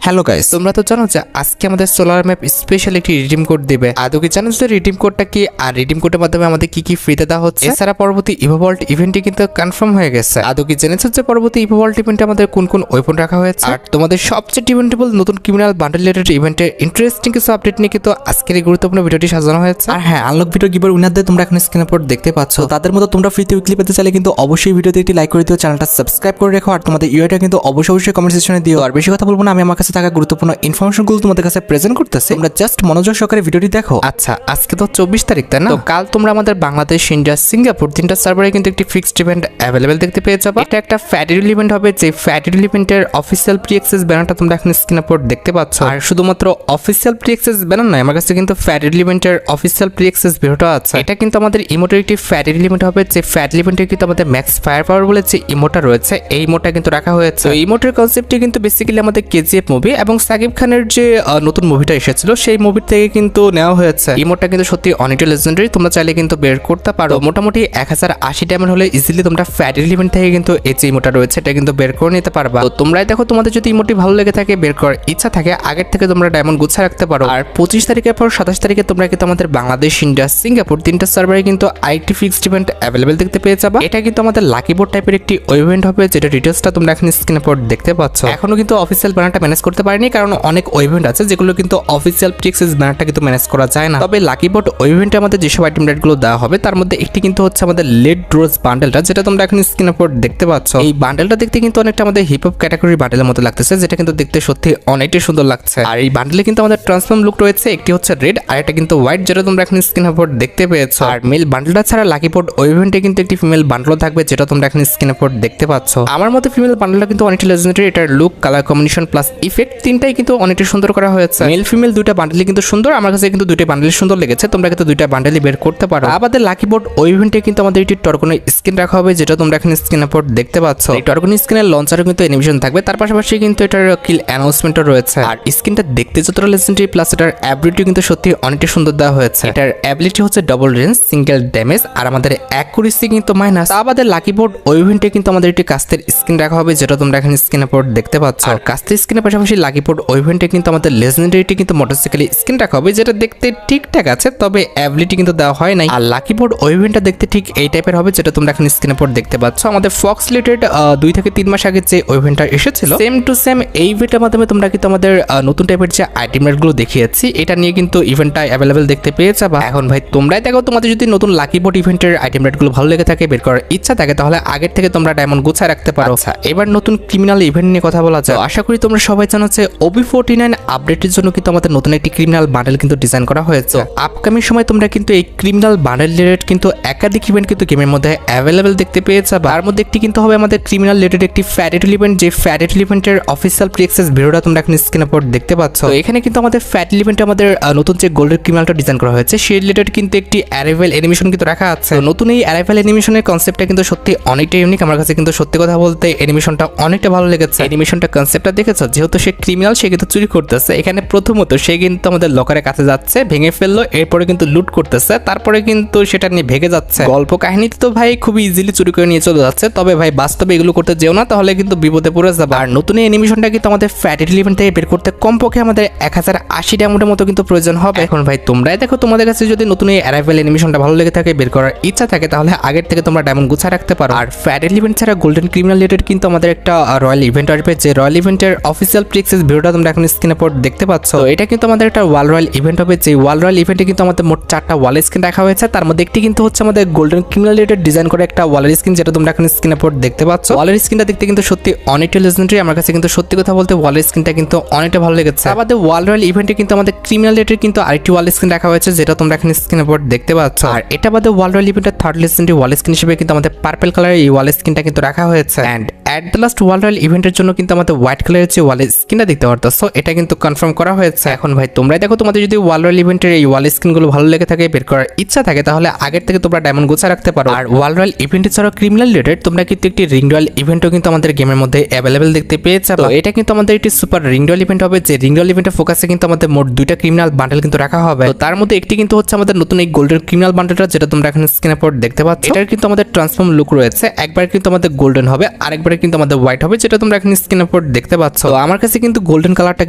Hello guys, তোমরা তো জানো যে আজকে আমাদের সোলার ম্যাপ স্পেশাল একটি রিডিম কোড দিবে। আদৌ কি জানো যে রিডিম কোডটা কি আর রিডিম কোডের মাধ্যমে আমাদের কি কি ফ্রিতে দেওয়া হচ্ছে? এছাড়া পরবর্তী ইভোভল্ট ইভেন্টটি কিন্তু কনফার্ম হয়ে গেছে। আদৌ কি জেনেছো যে পরবর্তী ইভোভল্ট ইভেন্টে আমাদের কোন কোন ওয়েপন রাখা হয়েছে? আর তোমাদের সবচেয়ে ডিমান্ডেবল নতুন ক্রিমিনাল বান্ডেল রিলেটেড ইভেন্টের ইন্টারেস্টিং কিছু আপডেট নিয়ে কিন্তু আজকের এই গুরুত্বপূর্ণ ভিডিওটি সাজানো হয়েছে। আর হ্যাঁ, আনলক ভিডিও গিভার উইনারদের তোমরা এখন স্ক্রিনের উপর দেখতে পাচ্ছ। তাদের মতো তোমরা ফ্রিতে উইকলি পেতে চাইলে কিন্তু অবশ্যই ভিডিওতে একটি লাইক করে দিও, চ্যানেলটা সাবস্ক্রাইব করে রেখো আর তোমাদের ইউআইটা কিন্তু অবশ্যই কমেন্ট সেকশনে দিও। আর বেশি কথা বলবো না, আমি আমার কাছে থাকা গুরুত্বপূর্ণ ইনফরমেশনগুলো তোমাদের কাছে প্রেজেন্ট করতেছি, তোমরা জাস্ট মনোযোগ সহকারে ভিডিওটি দেখো। আচ্ছা, আজকে তো 24 তারিখ, তাই না? তো কাল তোমরা আমাদের বাংলাদেশ, ইন্ডিয়া, সিঙ্গাপুর তিনটা সার্ভারে কিন্তু একটি ফিক্সড ইভেন্ট অ্যাভেলেবেল দেখতে পেয়ে যাবে। এটা একটা ফ্যাডিউল ইভেন্ট হবে, যে ফ্যাডিউল ইভেন্টের অফিসিয়াল প্রি অ্যাক্সেস ব্যানারটা তোমরা এখন স্ক্রিনের উপর দেখতে পাচ্ছ। আর শুধুমাত্র অফিসিয়াল প্রি অ্যাক্সেস ব্যানার নয়, আমার কাছে কিন্তু ফ্যাডিউল ইভেন্টের অফিসিয়াল প্রি অ্যাক্সেস ভিডিওটা আছে। এটা কিন্তু আমাদের ইমোটের একটি ফ্যাডিউল ইভেন্ট হবে, যে ফ্যাডিউল ইভেন্টে কিন্তু আমাদের ম্যাক্স ফায়ার পাওয়ার বলে যে ইমোটা রয়েছে, এই ইমোটা কিন্তু রাখা হয়েছে। এই ইমোটের কনসেপ্টটি কিন্তু বেসিক্যালি আমাদের কেজিএফ মুভি এবং সাকিব খানের যে নতুন মুভিটা এসেছিল সেই মুভি থেকে কিন্তু নেওয়া হয়েছে। ইমোটটা কিন্তু সত্যি অনেকটা লেজেন্ডারি, তোমরা চাইলে কিন্তু বের করতে পারো। মোটামুটি 1080 ডায়মন্ড হলে ইজিলি তোমরা ফ্যাডিউল ইভেন্ট থেকে কিন্তু এই যে ইমোটা রয়েছে এটা কিন্তু বের করে নিতে পারবা। তো তোমরাই দেখো, তোমাদের যদি ইমোটি ভালো লেগে থাকে, বের করার ইচ্ছা থাকে, আগের থেকে তোমরা ডায়মন্ড গুছিয়ে রাখতে পারো। আর 25 তারিখের পর 27 তারিখে তোমরা কিন্তু আমাদের বাংলাদেশ, ইন্ডিয়া, সিঙ্গাপুর তিনটা সার্ভারে কিন্তু আইটি ফিক্সড ইভেন্ট অ্যাভেলেবেল দেখতে পেয়ে যাবা। এটা কিন্তু আমাদের লাকি বোর্ড টাইপের একটি ইভেন্ট হবে, যেটা ডিটেলসটা তোমরা এখন স্ক্রিনের উপর দেখতে পাচ্ছ। এখনো কিন্তু অফিসিয়াল ব্যানারটা ম্যানেজ করতে পারিনি, কারণ অনেক ইভেন্ট আছে যেগুলো কিন্তু অফিসিয়াল প্রিএক্সেস ব্যানারটা কিন্তু ম্যানেজ করা যায় না। তবে লাকি বোর্ড ইভেন্টে আমাদের যেসব আইটেম রেটগুলো দেওয়া হবে তার মধ্যে একটি কিন্তু হচ্ছে আমাদের লেড রোজ বান্ডেলটা, যেটা তোমরা এখন স্ক্রিনের উপর দেখতে পাচ্ছ। এই বান্ডেলটা দেখতে কিন্তু অনেকটা আমাদের হিপ হপ ক্যাটাগরির বান্ডেলের মতো লাগতেছে, যেটা কিন্তু দেখতে সত্যি অনেকটাই সুন্দর লাগছে। আর এই বান্ডেলে কিন্তু আমাদের ট্রান্সফর্ম লুক রয়েছে, একটি হচ্ছে রেড আর একটা কিন্তু হোয়াইট, যেটা তোমরা এখন স্ক্রিনের উপর দেখতে পেয়েছো। আর মেল বান্ডেলটা ছাড়া লাকি বোর্ড ইভেন্টে কিন্তু একটি ফিমেল বান্ডেলও থাকবে, যেটা তোমরা এখন স্ক্রিনের উপর দেখতে পাচ্ছ। আমার মতে ফিমেল বান্ডেলটা কিন্তু অনেকটা লেজেন্ডারি, এটার look, colour combination plus effect তিনটাই কিন্তু অনেকটা সুন্দর করা হয়েছে। মেল ফিমেল দুইটা বান্ডেলই কিন্তু সুন্দর, আমার কাছে কিন্তু দুইটা বান্ডেল সুন্দর লেগেছে, তোমরা কিন্তু দুইটা বান্ডেলই বের করতে পারো। আমাদের লাকি বোর্ড ইভেন্টে কিন্তু আমাদের একটি টর্কনের স্কিন রাখা হবে, যেটা তোমরা এখন স্ক্রিনের উপর দেখতে পাচ্ছ। এই টর্কনের স্কিনের লঞ্চারও কিন্তু অ্যানিমেশন থাকবে, তার পাশাপাশি কিন্তু এটার কিল অ্যানাউন্সমেন্টও রয়েছে। আর স্কিনটা দেখতে যতটা লেজেন্ডারি, প্লাস এটার অ্যাবিলিটি কিন্তু সত্যি অনেকটা সুন্দর দেওয়া হয়েছে। এটার অ্যাবিলিটি হচ্ছে ডাবল রেঞ্জ, সিঙ্গেল ড্যামেজ, আর আমাদের অ্যাকুরেসি কিন্তু মাইনাস। আমাদের লাকি বোর্ড ইভেন্টে কিন্তু আমাদের একটি কাস্তের স্কিন রাখা হবে, যেটা তোমরা এখন স্ক্রিনের উপর দেখতে পাচ্ছ। আর কাস্তের স্কিনের পাশাপাশি লাকি বোর্ড ইভেন্টে কিন্তু আমাদের লেজেন্ডারিটি কিন্তু মোটরসাইকেল স্কিন রাখা হবে, যেটা দেখতে ঠিকঠাক আছে, তবে অ্যাবিলিটি কিন্তু দেওয়া হয় নাই। আর লাকি বোর্ড ইভেন্টটা দেখতে ঠিক এই টাইপের হবে, যেটা তোমরা এখন স্ক্রিনের উপর দেখতে পাচ্ছ। আমাদের ফক্স রিলেটেড 2 থেকে 3 মাস আগে যে ইভেন্টটা এসেছিল, সেম টু সেম এই ইভেন্টের মাধ্যমে তোমরা কিন্তু আমাদের নতুন টাইপের যে আইটেম রেটগুলো দেখিয়েছি এটা নিয়ে কিন্তু ইভেন্টটা অ্যাভেলেবেল দেখতে পেয়ে যাবা। এখন ভাই তোমরাই দেখো, তোমাদের যদি নতুন লাকি বোর্ড ইভেন্টের আইটেম রেটগুলো ভালো লেগে থাকে, বের করার ইচ্ছা থাকে, তাহলে আগের থেকে তোমরা ডায়মন্ড গুছায় রাখতে পারো। আচ্ছা, এবার নতুন ক্রিমিনাল ইভেন্ট নিয়ে কথা বলা যায়। আশা করি তোমরা সবাই জানো যে OB49 আপডেটের জন্য কিন্তু আমাদের নতুন একটি ক্রিমিনাল বান্ডেল কিন্তু ডিজাইন করা হয়েছে। আপকামিং সময় তোমরা কিন্তু এই ক্রিমিনাল বান্ডেল রিলেটেড কিন্তু একাধিক ইভেন্ট কিন্তু গেমের মধ্যে অ্যাভেলেবেল দেখতে পেয়ে যাবে। তার মধ্যে একটি কিন্তু হবে আমাদের ক্রিমিনাল রিলেটেড একটি ফ্যাডিউল ইভেন্ট, যে ফ্যাডিউল ইভেন্টের অফিসিয়াল প্রি অ্যাক্সেস ভিডিওটা তোমরা এখন স্ক্রিনের উপর দেখতে পাচ্ছ। তো এখানে কিন্তু আমাদের ফ্যাডিউল ইভেন্টে আমাদের নতুন যে গোল্ডেন ক্রিমিনালটা ডিজাইন করা হয়েছে সেই রিলেটেড কিন্তু একটি অ্যারাইভাল অ্যানিমেশন কিন্তু রাখা আছে। নতুন এই অ্যারাইভাল অ্যানিমেশনের কনসেপ্টটা কিন্তু সত্যি অনেকটা ইউনিক, আমার কাছে কিন্তু সত্যি কথা বলতে অ্যানিমেশনটা অনেকটা ভালো লেগেছে। অ্যানিমেশনটা কনসেপ্টটা দেখেছো, যেহেতু সে ক্রিমিনাল, সে কিন্তু চুরি করতেছে। এখানে প্রথমত সে কিন্তু আমাদের লকারের কাছে যাচ্ছে, ভেঙে ফেললো, এরপরে কিন্তু লুট করতেছে, তারপরে কিন্তু সেটা নিয়ে ভেগে যাচ্ছে। গল্প কাহিনীতে তো ভাই খুবই ইজিলি চুরি করে নিয়ে চলে যাচ্ছে, তবে ভাই বাস্তবে এগুলো করতে যেও না, তাহলে কিন্তু বিপদে পড়ে যাবে। আর নতুন এই অ্যানিমেশনটা কিন্তু আমাদের ফ্যাডিউল ইভেন্ট থেকে বের করতে কমপক্ষে আমাদের 1080 ডায়মন্ডের মতো কিন্তু প্রয়োজন হবে। এখন ভাই তোমরাই দেখো, তোমাদের কাছে যদি নতুন এই অ্যারাইভাল অ্যানিমেশনটা ভালো লেগে থাকে, বের করার ইচ্ছা থাকে, তাহলে আগের থেকে তোমরা ডায়মন্ড গুছিয়ে রাখতে পারো। আর ফ্যাডিউল ইভেন্ট ছাড়া গোল্ডেন ক্রিমিনাল রিলেটেড কিন্তু আমাদের একটা রয়্যাল ইভেন্ট আসবে, যে রয়্যাল ইভেন্টের অফিসিয়াল প্রি অ্যাক্সেস ভিডিওটা তোমরা এখন স্ক্রিনের উপর দেখতে পাচ্ছ। তো এটা কিন্তু আমাদের একটা ওয়াল রয়্যাল ইভেন্ট হবে, যে ওয়াল রয়্যাল ইভেন্টে কিন্তু আমাদের মোট 4টা ওয়াল স্ক্রিন রাখা হয়েছে। তার মধ্যে একটি কিন্তু হচ্ছে আমাদের গোল্ডেন ক্রিমিনাল রিলেটেড ডিজাইন করে একটা ওয়ালের স্ক্রিন, যেটা তোমরা এখন স্ক্রিনের উপর দেখতে পাচ্ছ। ওয়ালের স্ক্রিনটা দেখতে কিন্তু সত্যি অনেকটা লেজেন্ডারি, আমার কাছে কিন্তু সত্যি কথা বলতে ওয়ালের স্ক্রিনটা কিন্তু অনেকটা ভালো লেগেছে। আমাদের ওয়াল রয়্যাল ইভেন্টে কিন্তু আমাদের ক্রিমিনাল রিলেটেড কিন্তু আরেকটি ওয়াল স্ক্রিন রাখা হয়েছে, যেটা তোমরা এখন স্ক্রিনের উপর দেখতে পাচ্ছ। আর এটা বাদে ওয়াল রয়্যাল ইভেন্টের থার্ড লেজেন্ডারি ওয়াল স্ক্রিন হিসেবে কিন্তু আমাদের পার্পল কালারের এই ওয়াল স্ক্রিনটা কিন্তু রাখা হয়েছে। And at the last wall royal ইভেন্টের জন্য কিন্তু আমাদের হোয়াইট কালারের যে ওয়াল স্ক্রিনটা দেখতে পারতেছো, এটা কিন্তু কনফার্ম করা হয়েছে। এখন ভাই তোমরাই দেখো, তোমাদের যদি ওয়াল রয়্যাল ইভেন্টের এই ওয়াল স্ক্রিনগুলো ভালো লেগে থাকে, বের করার ইচ্ছা থাকে, তাহলে আগের থেকে তোমরা ডায়মন্ড গুছিয়ে রাখতে পারো। আর ওয়াল রয়্যাল ইভেন্ট ছাড়াও ক্রিমিনাল রিলেটেড তোমরা কিন্তু একটি রিং রয়্যাল ইভেন্টও কিন্তু আমাদের গেমের মধ্যে অ্যাভেলেবেল দেখতে পেয়ে যাবে। তো এটা কিন্তু আমাদের একটি সুপার রিং রয়্যাল ইভেন্ট হবে, যে রিং রয়্যাল ইভেন্টের ফোকাসে কিন্তু আমাদের মোট 2টা ক্রিমিনাল বান্ডেল কিন্তু রাখা হবে। তো তার মধ্যে একটি কিন্তু হচ্ছে আমাদের নতুন এই গোল্ডেন ক্রিমিনাল বান্ডেলটা, যেটা তোমরা এখন স্ক্রিনের উপর দেখতে পাচ্ছ। এটার কিন্তু আমাদের ট্রান্সফর্ম লুক রয়েছে, একবার কিন্তু আমাদের গোল্ডেন হবে, আরেকবার কিন্তু আমাদের হোয়াইট হবে, যেটা তোমরা এখন স্ক্রিনের উপর দেখতে পাচ্ছ। তো আমার কাছে কিন্তু গোল্ডেন কালারটা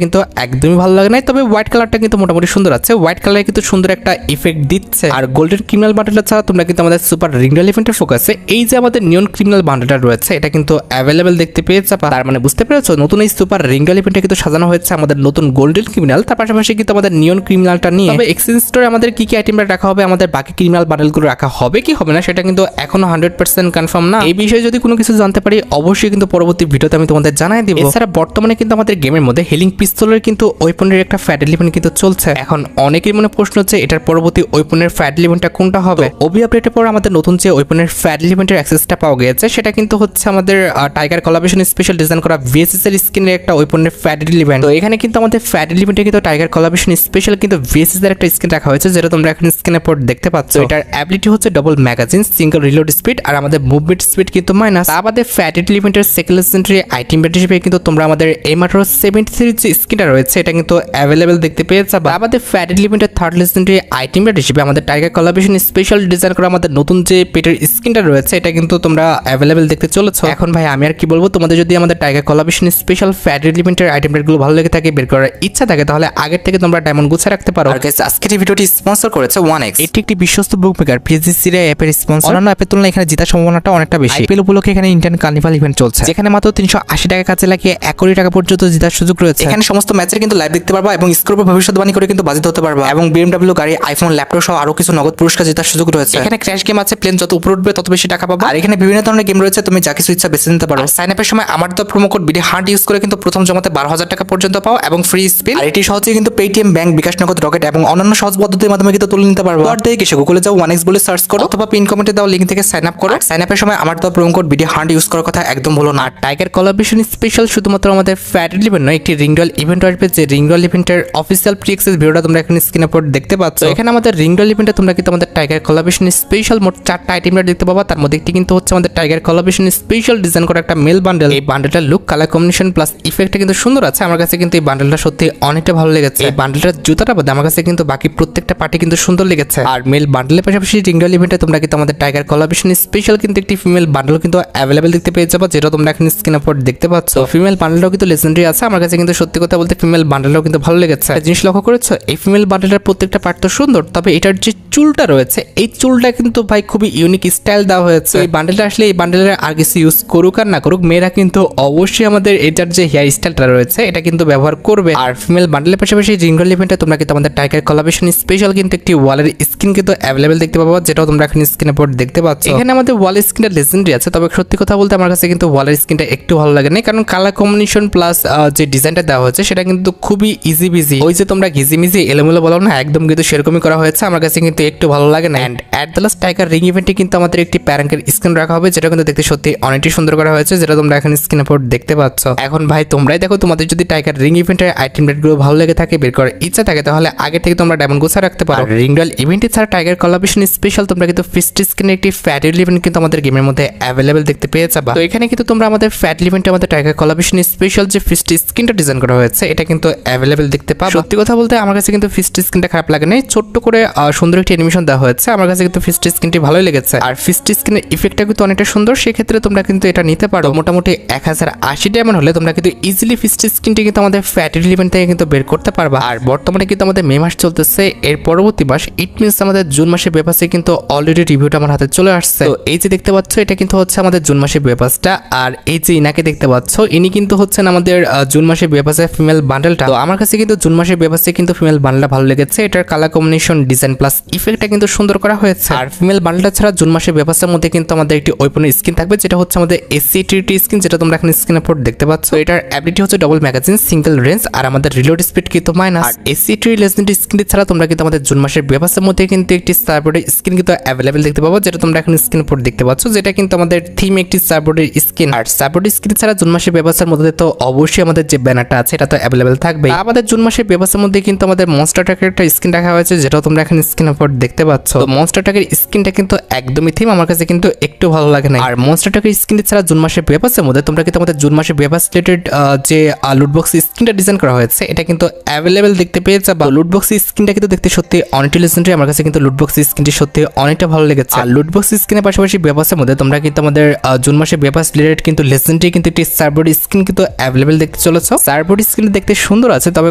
কিন্তু একদমই ভালো লাগে নাই, তবে হোয়াইট কালারটা কিন্তু মোটামুটি সুন্দর আছে। হোয়াইট কালারে কিন্তু সুন্দর একটা ইফেক্ট দিচ্ছে। আর গোল্ডেন ক্রিমিনাল বান্ডেলটা ছাড়া তোমরা কিন্তু আমাদের সুপার রিংডল ইভেন্টের ফোকাসে এই যে আমাদের নিয়ন ক্রিমিনাল বান্ডেলটা রয়েছে এটা কিন্তু অ্যাভেলেবেল দেখতে পেয়েছে। তার মানে বুঝতে পেরেছো নতুন এই সুপার রিংডল ইভেন্টে কিন্তু সাজানো হয়েছে আমাদের নতুন গোল্ডেন ক্রিমিনাল, তার পাশাপাশি কিন্তু আমাদের নিয়ন ক্রিমিনালটা নিয়ে। তবে এক্সচেঞ্জ স্টোরে আমাদের কি কি আইটেমটা রাখা হবে, আমাদের বাকি ক্রিমিনাল বান্ডেলগুলো রাখা হবে কি হবে না সেটা কিন্তু এখনো 100% কনফার্ম না। এই বিষয়ে যদি কোনো কিছু জানতে পারি অবশ্যই কিন্তু পরবর্তী ভিডিওতে আমি তোমাদের জানাই দিব। এছাড়া বর্তমানে কিন্তু আমাদের গেমের মধ্যে হিলিং পিস্তলের কিন্তু ওয়েপনের একটা ফ্যাট এলিমেন্ট কিন্তু চলছে। এখন অনেকের মনে প্রশ্ন হচ্ছে এটার পরবর্তী ওয়েপনের ফ্যাট এলিমেন্টটা কোনটা হবে। ওবি আপডেটের পর আমাদের নতুন যে ওয়েপনের ফ্যাট এলিমেন্টের অ্যাক্সেসটা পাওয়া গেছে সেটা কিন্তু হচ্ছে আমাদের টাইগার কোলাবরেশন স্পেশাল ডিজাইন করা ভিএসএস এর স্কিনের একটা ওয়েপনের ফ্যাট এলিমেন্ট। তো এখানে কিন্তু আমাদের ফ্যাট এলিমেন্টে কিন্তু টাইগার কোলাবরেশন স্পেশাল কিন্তু ভিএসএস এর একটা স্কিন রাখা হয়েছে, যেটা তোমরা এখন স্ক্রিনের পর দেখতে পাচ্ছ। এটার অ্যাবিলিটি হচ্ছে double magazine, single reload speed আর আমাদের মুভমেন্ট স্পিড কিন্তু মাইনাস। আমাদের ফ্যাট এলিমেন্টের সেকেন্ড লেজেন্ডারি আইটেম বেড হিসেবে কিন্তু তোমরা আমাদের এমাটোর 73 যে স্কিনটা রয়েছে এটা কিন্তু অ্যাভেলেবেল দেখতে পেয়ে যাবে। আমাদের ফ্যাট এলিমেন্টের থার্ড লেজেন্ডারি আইটেম বেড হিসেবে আমাদের টাইগার কোলাবরেশন স্পেশাল ডিজাইন করা আমাদের নতুন যে পেটের স্কিনটা রয়েছে এটা কিন্তু তোমরা অ্যাভেলেবেল দেখতে চলেছো। এখন ভাই আমি আর কি বলবো, তোমাদের যদি আমাদের টাইগার কোলাবরেশন স্পেশাল ফ্যাট এলিমেন্টের আইটেম বেডগুলো ভালো লেগে থাকে, বের করার ইচ্ছা থাকে, তাহলে আগের থেকে তোমরা ডায়মন্ড গুছিয়ে রাখতে পারো। আর গাইস আজকের এই ভিডিওটি স্পন্সর করেছে 1x। এটি একটি বিশ্বস্ত বুক মেকার পিএসজি সিরিয়া অ্যাপের স্পন্সর। অন্যান্য অ্যাপের তুলনায় এখানে জেতার সম্ভাবনাটা অনেকটা বেশি। আইপিএল উপলক্ষে এখানে ইন্ডিয়ান কার্নিভাল ইভেন্ট চলছে, যেখানে মাত্র 380 টাকা কাজে লাগিয়ে 1 কোটি টাকা পর্যন্ত জেতার সুযোগ রয়েছে। এখানে সমস্ত ম্যাচের কিন্তু লাইভ দেখতে পারবা এবং স্কোর ভবিষ্যৎবাণী করে কিন্তু বাজিত হতে পারবা, এবং বিএমডব্লিউ গাড়ি, আইফোন, ল্যাপটপ সহ আরো কিছু নগদ পুরস্কার জেতার সুযোগ রয়েছে। এখানে ক্র্যাশ গেম আছে, প্লেন যত উপরে উঠবে তত বেশি টাকা পাবা। আর এখানে বিভিন্ন ধরনের গেম রয়েছে, তুমি যা কিছু ইচ্ছা বেছে নিতে পারো। সাইন আপের সময় আমার তো promo code BD heart use করে কিন্তু প্রথম জমাতে 12,000 টাকা পর্যন্ত পাও এবং ফ্রি স্পিন। আর এটি সহজেই কিন্তু পেটিএম, ব্যাংক, বিকাশ নগদ, রকেট এবং অন্যান্য সহজ পদ্ধতির মাধ্যমে কিন্তু তুলে নিতে পারবো। আর দেখে গুগলে যাও 1x বলে সার্চ করো অথবা পিন কমেন্টে দাও লিংক থেকে সাইন আপ করো। সাইন আপের সময় আমার তো promo code BD heart use করার কথা একদম ভুলো না। টাইগার কোলাবরেশন স্পেশাল শুধুমাত্র আমাদের ফ্যাট ইভেন্ট নয়, একটি রিংডল ইভেন্ট আসবে, যে রিংডল ইভেন্টের অফিসিয়াল প্রি অ্যাক্সেস ভিডিওটা তোমরা এখন স্ক্রিনের উপর দেখতে পাচ্ছ। এখানে আমাদের রিংডল ইভেন্টে তোমরা কিন্তু আমাদের টাইগার কোলাবরেশন স্পেশাল মোট 4টা আইটেমটা দেখতে পাবা। তার মধ্যে একটি কিন্তু হচ্ছে আমাদের টাইগার কোলাবরেশন স্পেশাল ডিজাইন করা একটা মেল বান্ডেল। এই বান্ডেলটার লুক, কালার কম্বিনেশন প্লাস ইফেক্টটা কিন্তু সুন্দর আছে। আমার কাছে কিন্তু এই বান্ডেলটা সত্যি অনেকটা ভালো লেগেছে। এই বান্ডেলটার জুতাটা বাদে আমার কাছে কিন্তু বাকি প্রত্যেকটা পার্টি কিন্তু সুন্দর লেগেছে। আর মেল বান্ডেলের পাশাপাশি রিংডল ইভেন্টে তোমরা কিন্তু আমাদের টাইগার কোলাবরেশন স্পেশাল কিন্তু একটি ফিমেল বান্ডেল কিন্তু অ্যাভেলেবেল দেখতে পেয়ে যাবো, যেটা তোমরা এখন স্ক্রিনের উপর দেখতে পাচ্ছ। ফিমেল বান্ডেলটাও কিন্তু লেজেন্ডারি আছে। আমার কাছে কিন্তু সত্যি কথা বলতে ফিমেল বান্ডেলটাও কিন্তু ভালো লেগেছে। একটা জিনিস লক্ষ্য করেছো, এই ফিমেল বান্ডেলের প্রত্যেকটা পার্ট তো সুন্দর, তবে এটার যে চুলটা রয়েছে এই চুলটা কিন্তু ভাই খুবই ইউনিক স্টাইল দেওয়া হয়েছে। এই বান্ডেলটা আসলে এই বান্ডেলের আর কিছু ইউজ করুক আর না করুক, মেয়েরা কিন্তু অবশ্যই আমাদের এটার যে হেয়ার স্টাইলটা রয়েছে এটা কিন্তু ব্যবহার করবে। আর ফিমেল বান্ডেলের পাশাপাশি রিংডল ইভেন্টে তোমরা কিন্তু আমাদের টাইগার কোলাবরেশন স্পেশাল কিন্তু একটি ওয়ালের স্কিন কিন্তু অ্যাভেলেবেল দেখতে পাবো, যেটাও তোমরা এখন স্ক্রিনের উপর দেখতে পাচ্ছ। এখানে আমাদের ওয়ালের স্কিনটা লেজেন্ডারি আছে, তবে সত্যি কথা বলতে আমার কাছে কিন্তু ওয়ালের স্কিনটা একটু ভালো লাগে না, কারণ কালার কম্বিনেশন প্লাস যে ডিজাইনটা দেওয়া হয়েছে সেটা কিন্তু খুবই ইজি বিজি। ওই যে তোমরা ঘিজিমিজি এলোমেলো বলো না, একদম কিন্তু সেরকমই করা হয়েছে। আমার কাছে কিন্তু একটু ভালো লাগে না। And at the last tiger ring ইভেন্টে কিন্তু আমাদের একটি প্যারাঙ্কের স্কিন রাখা হবে, যেটা কিন্তু দেখতে সত্যি অনেকটাই সুন্দর করা হয়েছে, যেটা তোমরা এখন স্ক্রিনের উপর দেখতে পাচ্ছ। এখন ভাই তোমরাই দেখো, তোমাদের যদি টাইগার রিং ইভেন্টের আইটেম রেটগুলো ভালো লেগে থাকে, বের করার ইচ্ছা থাকে, তাহলে আগে থেকে তোমরা ডায়মন্ড গোছা রাখতে পারো। রিংডল ইভেন্টে ছাড়া টাইগার কোলাবরেশন স্পেশাল তোমরা কিন্তু ফিস্ট স্কিনের একটি ফ্যাট ইভেন্ট কিন্তু আমাদের গেমের মধ্যে অ্যাভেলেবেল দেখতে পেয়ে যাবা। তো এখানে কিন্তু তোমরা আমাদের ফ্যাট ইভেন্টে আমাদের টাইগার কোলাবরেশন স্পেশাল যে ফিস্ট স্কিনটা ডিজাইন করা হয়েছে এটা কিন্তু অ্যাভেলেবেল দেখতে পাবো। সত্যি কথা বলতে আমার কাছে কিন্তু ফিস্ট স্কিনটা খারাপ লাগে না, ছোট্ট করে সুন্দর একটি অ্যানিমেশন দেওয়া হয়েছে। আমার কাছে কিন্তু ফিস্ট স্কিনটি ভালোই লেগেছে। আর ফিস্ট স্কিনের ইফেক্টটা কিন্তু অনেকটা সুন্দর, সেক্ষেত্রে তোমরা কিন্তু এটা নিতে পারো। মোটামুটি 1080 ডায়মন্ড হলে তোমরা কিন্তু ইজিলি ফিস্ট স্কিনটি কিন্তু আমাদের ফ্যাট ইভেন্ট থেকে কিন্তু বের করতে পারবা। আর বর্তমানে কিন্তু আমাদের মে মাস চলতেছে, এর পরবর্তী মাস ইট মিনস আমাদের জুন মাসের বেপাসে কিন্তু অলরেডি রিভিউটা আমার হাতে চলে আসছে। তো এই যে দেখতে পাচ্ছ এটা কিন্তু হচ্ছে আমাদের জুন মাসের বেপাসটা, আর এই যে ইনাকে দেখতে পাচ্ছ ইনি কিন্তু হচ্ছেন আমাদের জুন মাসের বেপাসে ফিমেল বান্ডেলটা। তো আমার কাছে কিন্তু জুন মাসের বেপাসে কিন্তু ফিমেল বান্ডেলটা ভালো লেগেছে। এটার কালার কম্বিনেশন, ডিজাইন প্লাস ইফেক্টটা কিন্তু সুন্দর করা হয়েছে। আর ফিমেল বান্ডেলটা ছাড়া জুন মাসের বেপাসের মধ্যে কিন্তু আমাদের একটি ওয়েপনের স্কিন থাকবে, যেটা হচ্ছে আমাদের এসসি-টি স্কিন, যেটা তোমরা এখন স্ক্রিনের উপর দেখতে পাচ্ছ। এটার অ্যাবিলিটি হচ্ছে ডবল ম্যাগাজিন, সিঙ্গেল রেঞ্জ আর আমাদের রিলোড স্পিড কিন্তু মাইনাস। আর এসসি-টি লেজেন্ডারি স্কিন ছাড়া তোমরা কিন্তু আমাদের জুন মাসের বেপাসের মধ্যে কিন্তু একটি সার্বোর্ডের স্কিন কিন্তু অ্যাভেলেবেল দেখতে পাবো, যেটা তোমরা এখন স্ক্রিনের উপর দেখতে পাচ্ছ, যেটা কিন্তু আমাদের থিম একটি সার্বোর্ডের স্কিন। আর সার্বোর্ডের স্কিন ছাড়া জুন মাসের বেপাসের মধ্যে তো অবশ্যই আমাদের যে ব্যানারটা আছে এটা তো অ্যাভেলেবেল থাকবে। আমাদের জুন মাসের বেপাসের মধ্যে কিন্তু আমাদের মনস্টার ট্রাকের একটা স্কিন রাখা হয়েছে, যেটা তোমরা এখন স্ক্রিনের উপর দেখতে পাচ্ছ। তো মনস্টার ট্রাকের স্কিনটা কিন্তু একদমই থিম, আমার কাছে কিন্তু একটু ভালো লাগে না। আর মনস্টার ট্রাকের স্কিন ছাড়া জুন মাসের বেপাসের মধ্যে তোমরা কিন্তু আমাদের জুন মাসের বেপাস রিলেটেড যে লুটবক্স স্কিনটা ডিজাইন করা হয়েছে এটা কিন্তু অ্যাভেলেবেল দেখতে পেয়ে যাবা। লুটবক্স স্কিনটা কিন্তু দেখতে সত্যি অনেকটা লেজেন্ডারি, আমার কাছে কিন্তু লুটবক্স স্কিনটি সত্যি অনেকটা ভালো লেগেছে। আর লুটবক্স স্কিনের পাশাপাশি বেপাসের মধ্যে তোমরা কিন্তু আমাদের জুন মাসের বেপাস রিলেটেড কিন্তু লেজেন্ডারি কিন্তু একটি সার্ভবোর্ড স্ক্রিন কিন্তু অ্যাভেলেবেল দেখতে চলেছে। সার্ভবোর্ড স্ক্রিন দেখতে সুন্দর আছে, তবে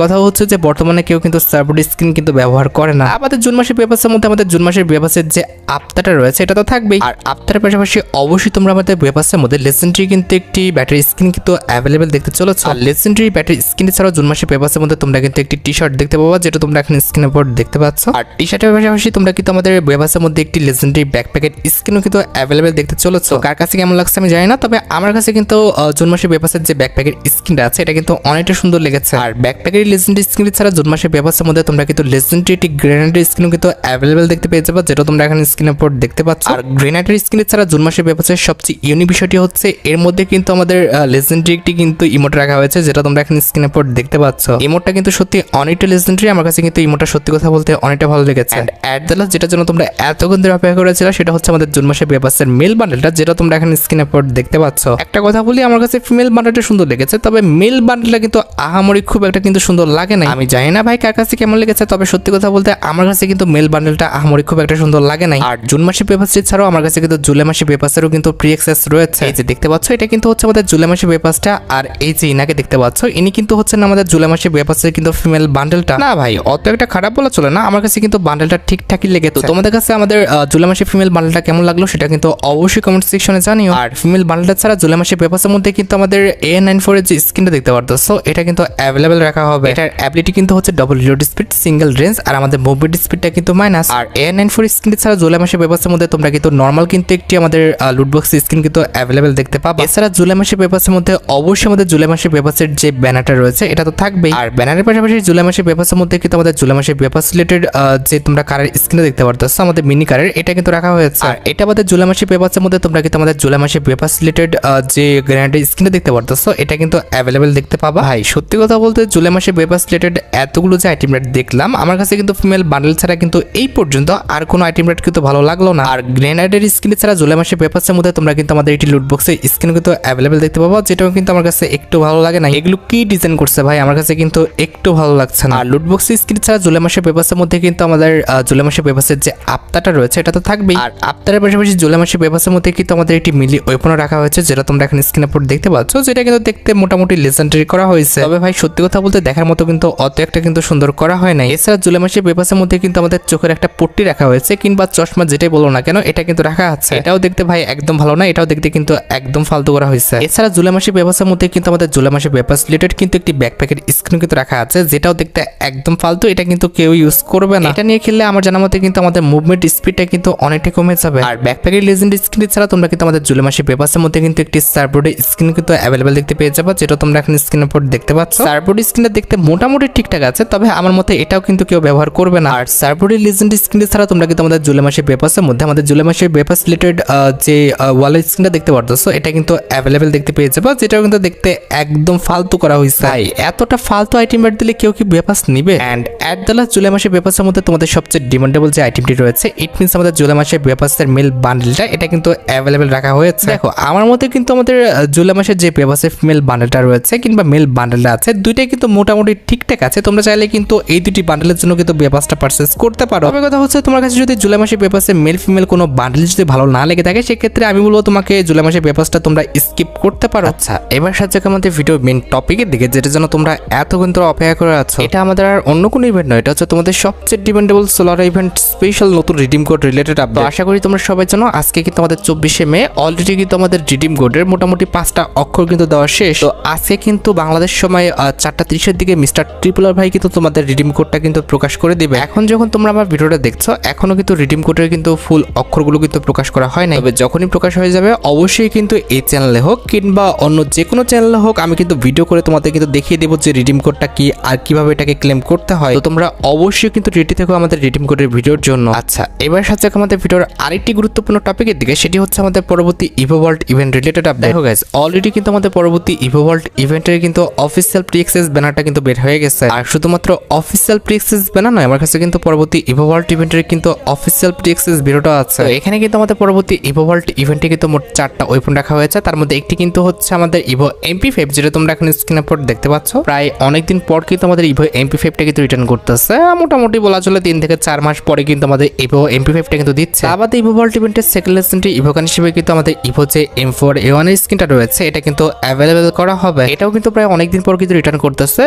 কথা হচ্ছে যে বর্তমানে কেউ কিন্তু সার্ভবোর্ড স্ক্রিন কিন্তু ব্যবহার করে না। আমাদের জুন মাসের পেপারসের মধ্যে আমাদের জুন মাসের পেপারসের যে আপডেটটা রয়েছে এটা তো থাকবেই, আর আপডেটের পাশাপাশি অবশ্যই তোমরা আমাদের পেপারসের মধ্যে লেজেন্ডারি কিন্তু একটি ব্যাটারি স্ক্রিন কিন্তু অ্যাভেলেবেল দেখতে চলেছে। আর লেজেন্ডারি ব্যাটারি স্ক্রিন ছাড়াও জুন মাসের পেপারসের মধ্যে তোমরা কিন্তু একটি টি শার্ট দেখতে পাবা, যেটা তোমরা এখন স্ক্রিনের উপর দেখতে পাচ্ছ। আর টি শার্টের পাশাপাশি তোমরা কিন্তু আমাদের পেপারসের মধ্যে একটি লেজেন্ডারি ব্যাকপ্যাকের স্ক্রিনও কিন্তু অ্যাভেলেবেল দেখতে চলেছে। কার কাছে কেমন লাগছে আমি জানি না, তবে আমার কাছে কিন্তু জুন মাসের পেপারসের যে ব্যাকপ্যাকের স্ক্রিনটা আছে এটা কিন্তু অনেকটা সুন্দর লেগেছে। আর ব্যাকপ্যাকের লেজেন্ডারি স্ক্রিন ছাড়া জুন মাসের পেপারসের মধ্যে তোমরা কিন্তু লেজেন্ডারি একটি গ্রেনেডের স্ক্রিন কিন্তু অ্যাভেলেবেল দেখতে পেয়ে যাবে, যেটা তোমরা এখন স্ক্রিনের উপর দেখতে পাচ্ছ। আর গ্রেনেডের স্ক্রিন ছাড়া জুন মাসের পেপারসের সবচেয়ে ইউনিক বিষয়টি হচ্ছে এর মধ্যে কিন্তু আমাদের লেজেন্ডারি একটি কিন্তু ইমোট রাখা হয়েছে, যেটা তোমরা এখন স্ক্রিনের উপর দেখতে পাচ্ছ। ইমোটটা কিন্তু সত্যি অনেকটা লেজেন্ডারি, আমার কাছে কিন্তু ইমোটটা সত্যি কথা বলতে অনেকটা ভালো লেগেছে। অ্যাট দ্য লাস্ট যেটার জন্য তোমরা এতক্ষণ ধরে অপেক্ষা করেছিল সেটা হচ্ছে আমাদের জুন মাসের পেপারসের মেল বান্ডেলটা, যেটা তোমরা এখন স্ক্রিনের উপর দেখতে পাচ্ছ। একটা কথা বলি, আমার কাছে ফিমেল বান্ডেলটা সুন্দর লেগেছে, তবে মেল বান্ডেলটা কিন্তু আহামরি খুব একটা কিন্তু সুন্দর লাগে না। আমি জানি না ভাই কার কাছে কেমন লেগেছে, তবে সত্যি কথা বলতে আমার কাছে কিন্তু মেল বান্ডেলটা আহামরি খুব একটা সুন্দর লাগে নাই। আর জুন মাসের পেপারস ছাড়াও আমার কাছে কিন্তু জুলাই মাসের পেপারসেরও কিন্তু প্রি অ্যাক্সেস রয়েছে। এই যে দেখতে পাচ্ছ এটা কিন্তু হচ্ছে আমাদের জুলাই মাসের পেপারসটা, আর এই যে ইনাকে দেখতে পাচ্ছ ইনি কিন্তু হচ্ছেন আমাদের জুলাই মাসের পেপারসের কিন্তু ফিমেল বান্ডেলটা। না ভাই অত একটা খারাপ বলা চলে না, আমার কাছে কিন্তু বান্ডেলটা ঠিকঠাকই লেগেছে। তোমাদের কাছে আমাদের জুলাই মাসের ফিমেল বান্ডেলটা কেমন লাগলো সেটা কিন্তু অবশ্যই কমেন্ট সেকশনে জানিও। আর ফিমেল বান্ডেলটা ছাড়া জুলাই মাসের পেপারসের মধ্যে কিন্তু আমাদের A94 এর যে স্ক্রিনটা দেখতে পারতো, সো এটা কিন্তু অ্যাভেলেবেল রাখা হবে। এটার অ্যাবিলিটি কিন্তু হচ্ছে double reload speed, single range, আর আমাদের মুভমেন্ট স্পিডটা কিন্তু মাইনাস। আর A94 স্ক্রিন ছাড়া জুলাই মাসের পেপারসের মধ্যে তোমরা কিন্তু নর্মাল কিন্তু একটি আমাদের লুটবক্স স্ক্রিন কিন্তু অ্যাভেলেবেল দেখতে পাবে। এছাড়া জুলাই মাসের পেপারসের মধ্যে অবশ্যই আমাদের জুলাই মাসের পেপারসের যে ব্যানারটা রয়েছে এটা তো থাকবেই। আর ব্যানারের পাশাপাশি জুলাই মাসের পেপারসের মধ্যে কিন্তু আমাদের জুলাই মাসের পেপারস রিলেটেড যে তোমরা কারের স্ক্রিনে দেখতে পারতো, আমাদের মিনি কারের এটা কিন্তু রাখা হয়েছে। আর এটা আমাদের জুলাই মাসের পেপারসের মধ্যে তোমরা কিন্তু আমাদের জুলাই মাসের পেপারস রিলেটেড যে গ্রেনেডের স্ক্রিনে দেখতে পারতো, এটা কিন্তু অ্যাভেলেবেল দেখতে পাবা। ভাই সত্যি কথা বলতে জুলাই মাসের পেপারস রিলেটেড এতগুলো যে আইটেম রেট দেখলাম, আমার কাছে কিন্তু ফিমেল বান্ডেল ছাড়া কিন্তু এই পর্যন্ত আর কোনো আইটেম রেট কিন্তু ভালো লাগলো না। আর গ্রেনেডের স্ক্রিন ছাড়া জুলাই মাসের পেপারসের মধ্যে তোমরা কিন্তু আমাদের একটি লুট বক্সের স্ক্রিন কিন্তু অ্যাভেলেবেল দেখতে পাবো, যেটাও কিন্তু আমার কাছে একটু ভালো লাগে না। এগুলো কি ডিজাইন করছে ভাই, আমার কাছে কিন্তু একটু ভালো লাগছে না। আর লুট বক্সের স্ক্রিন ছাড়া জুলাই মাসের পেপারসের মধ্যে কিন্তু আমাদের জুলাই মাসের পেপারসের যে আপতাটা রয়েছে এটা তো থাকবেই। আর আপতারের পাশাপাশি জুলাই মাসের পেপারসের মধ্যে কিন্তু আমাদের একটি মিলি ওয়েপনও রাখা হয়েছে, যেটা তোমরা এখন স্ক্রিনের উপর দেখতে পাচ্ছ, যেটা কিন্তু দেখতে মোটামুটি লেজেন্ডারি করা হয়েছে। তবে ভাই সত্যি কথা বলতে দেখার মতো কিন্তু অত একটা কিন্তু সুন্দর করা হয় না। এছাড়া জুলাই মাসের পেপারসের মধ্যে কিন্তু আমাদের চোখের একটা পট্টি রাখা হয়েছে, কিংবা চশমা যেটাই বলো না কেন এটা কিন্তু রাখা আছে। এটাও দেখতে ভাই একদম ভালো না, এটাও দেখতে কিন্তু একদম ফালতু করা হয়েছে। এছাড়া জুলাই মাসের পেপারসের মধ্যে কিন্তু আমাদের জুলাই মাসের পেপারস রিলেটেড কিন্তু একটি ব্যাকপ্যাকের স্ক্রিন কিন্তু রাখা আছে, যেটাও দেখতে একদম ফালতু, এটা কিন্তু কেউ ইউজ করবে না। এটা নিয়ে খেললে আমার জানা মতে কিন্তু আমাদের মুভমেন্ট স্পিডটা কিন্তু অনেকটা কমে যাবে। আর ব্যাকপ্যাকের লেজেন্ড স্ক্রিন ছাড়া তোমরা কিন্তু আমাদের জুলাই মাসের পেপারসের মধ্যে কিন্তু একটি সার্ভবোর্ডের স্ক্রিন কিন্তু অ্যাভেলেবেল দেখতে পেয়ে যাবে, যেটা তোমরা এখন স্ক্রিনের উপর দেখতে পাচ্ছ। সার্ভবোর্ড স্ক্রিনটা দেখতে মোটামুটি ঠিকঠাক আছে, তবে আমার মতে এটাও কিন্তু কেউ ব্যবহার করবে না। আর সার্ভবোর্ডের লেজেন্ড স্ক্রিন ছাড়া তোমরা কিন্তু আমাদের জুলাই মাসের পেপারসের মধ্যে আমাদের জুলাই মাসের পেপারস রিলেটেড যে ওয়ালের স্ক্রিনটা দেখতে পারতেছো এটা কিন্তু অ্যাভেলেবেল দেখতে পেয়ে যাবে, যেটাও কিন্তু দেখতে একদম ফালতু করা হয়েছে। এতটা ফালতু আইটেম রেট দিলে কেউ কি পেপারস নিবে? And at the last July মাসের পেপারসের মধ্যে তোমাদের সবচেয়ে ডিমান্ডেবল যে আইটেমটি রয়েছে, ইট মিনস আমাদের জুলাই মাসের পেপারসের মেল বান্ডেলটা, এটা কিন্তু অ্যাভেলেবেল রাখা হয়েছে। দেখো আমার মতে কিন্তু আমাদের জুলাই মাসের যে পেপারসের ফিমেল বান্ডেলটা রয়েছে কিংবা মেল বান্ডেলটা আছে, দুইটাই কিন্তু মোটামুটি ঠিকঠাক আছে। তোমরা চাইলে কিন্তু এই দুটি বান্ডেলের জন্য কিন্তু পেপারসটা পারচেজ করতে পারো। তবে কথা হচ্ছে তোমার কাছে যদি জুলাই মাসের পেপারসের মেল ফিমেল কোনো বান্ডেল যদি ভালো না লেগে থাকে, সেক্ষেত্রে আমি বলবো তোমাকে জুলাই মাসের পেপারসটা তোমরা স্কিপ করতে পারো। আচ্ছা এবার সাথে আমাদের ভিডিও মেন টপিকের দিকে, যেটা জন্য তোমরা এতক্ষণ ধরে অপেক্ষা করে আছো। এটা আমাদের আর অন্য কোনো ইভেন্ট নয়, এটা হচ্ছে তোমাদের সবচেয়ে ডিমান্ডেবল সোলার ইভেন্ট স্পেশাল নতুন রিডিম কোড রিলেটেড আপডেট। আশা করি তোমরা সবাই জানো আজকে কিন্তু আমাদের 24শে মে অলরেডি কিন্তু আমাদের রিডিম কোডের মোটামুটি 5টা অক্ষর কিন্তু দেওয়া শেষ। তো আজকে কিন্তু বাংলাদেশ সময় 4:30 দিকে মিস্টার ট্রিপলার ভাই কিন্তু তোমাদের রিডিম কোডটা কিন্তু প্রকাশ করে দিবে। এখন যখন তোমরা আমার ভিডিওটা দেখছো, এখনো কিন্তু রিডিম কোডের কিন্তু ফুল অক্ষরগুলো কিন্তু প্রকাশ করা হয় না। তবে যখনই প্রকাশ হয়ে যাবে অবশ্যই কিন্তু এই চ্যানেলে হোক কিংবা অন্য যে কোনো চ্যানেলে হোক, আমি কিন্তু ভিডিও করে তোমাদের কিন্তু দেখিয়ে দেবো যে রিডিম কোডটা কি আর কিভাবে এটাকে ক্লেম করতে হয়। তো তোমরা অবশ্যই কিন্তু রেডি থেকো আমাদের রিডিম কোডের ভিডিওর জন্য। আচ্ছা এবার সাথে আমাদের ভিডিওর আরেকটি গুরুত্বপূর্ণ টপিকের দিকে, সেটি হচ্ছে আমাদের পরবর্তী ইভোভল্ট ইভেন্ট রিলেটেড আপডেট। দেখো গাইস অলরেডি কিন্তু আমাদের পরবর্তী ইভোভল্ট ইভেন্টের কিন্তু অফিসিয়াল প্রি অ্যাক্সেস ব্যানারটা কিন্তু বের হয়ে গেছে। আর শুধুমাত্র অফিসিয়াল প্রি অ্যাক্সেস ব্যানার নয়, আমার কাছে কিন্তু পরবর্তী ইভোভল্ট ইভেন্টের কিন্তু অফিসিয়াল প্রি অ্যাক্সেস ভিডিওটা আছে। এখানে কিন্তু আমাদের পরবর্তী ইভোভল্ট ইভেন্টে কিন্তু মোট 4টা ওয়েপন রাখা হয়েছে, তার মধ্যে একটি কিন্তু হচ্ছে আমাদের ইভো MP5, যেটা তোমরা এখন স্ক্রিনের উপর দেখতে পাচ্ছ। প্রায় অনেকদিন পর কিন্তু আমাদের ইভো MP5টা কিন্তু রিটার্ন করতেছে, মোটামুটি বলা চলে 3 থেকে 4 মাস পরে কিন্তু আমাদের ইভো MP5টা কিন্তু দিচ্ছে। আমাদের ইভোভল্ট ইভেন্টের সেকেন্ড লেসেন্টে ইভোকান হিসেবে কিন্তু আমাদের ইভো যে M4A1 এর স্কিনটা রয়েছে এটা কিন্তু অ্যাভেলেবেল করা হবে। এটাও কিন্তু প্রায় অনেকদিন পর কিন্তু রিটার্ন করতেছে,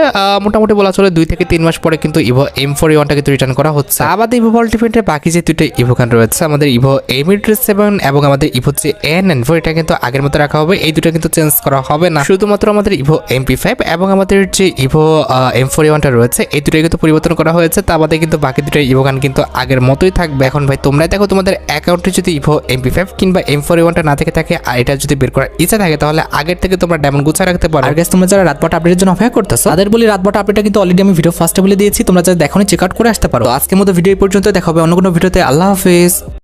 মোটামুটি বলা চলে 2 থেকে 3 মাস পরে কিন্তু ইভো M4A1টা কিন্তু রিটার্ন করা হচ্ছে। আমাদের ইভো ভল্ট ইভেন্টের বাকি যে দুটো ইভো গান রয়েছে, আমাদের ইভো M7 এবং আমাদের ইভো যে N4, এটা কিন্তু আগের মতো রাখা হবে। এই দুটো কিন্তু চেঞ্জ করা হবে না, শুধুমাত্র আমাদের ইভো MP5 এবং আমাদের যে ইভো M4A1টা রয়েছে এই দুটোই কিন্তু পরিবর্তন করা হয়েছে। তা আমাদের কিন্তু বাকি দুটো ইভো গান কিন্তু আগের মতোই থাকবে। এখন ভাই তোমরা দেখো তোমাদের অ্যাকাউন্টে যদি ইভো MP5 কিংবা M4A1টা না থেকে থাকে আর এটা যদি বের করার ইচ্ছা থাকে তাহলে আগের থেকে তোমরা ডায়মন্ড গুছিয়ে রাখতে পারো। আর গাইস তোমরা যারা রাতবাট আপডেটের জন্য অপেক্ষা করতেছো তাদের বলি রাতবাট আপডেটটা কিন্তু অলরেডি আমি ভিডিও ফার্স্টে বলে দিয়েছি, তোমরা যারা দেখোনি চেক আউট করে আসতে পারো। তো আজকের মতো ভিডিও এই পর্যন্ত, দেখা হবে অন্য কোনো ভিডিওতে। আল্লাহ হাফেজ।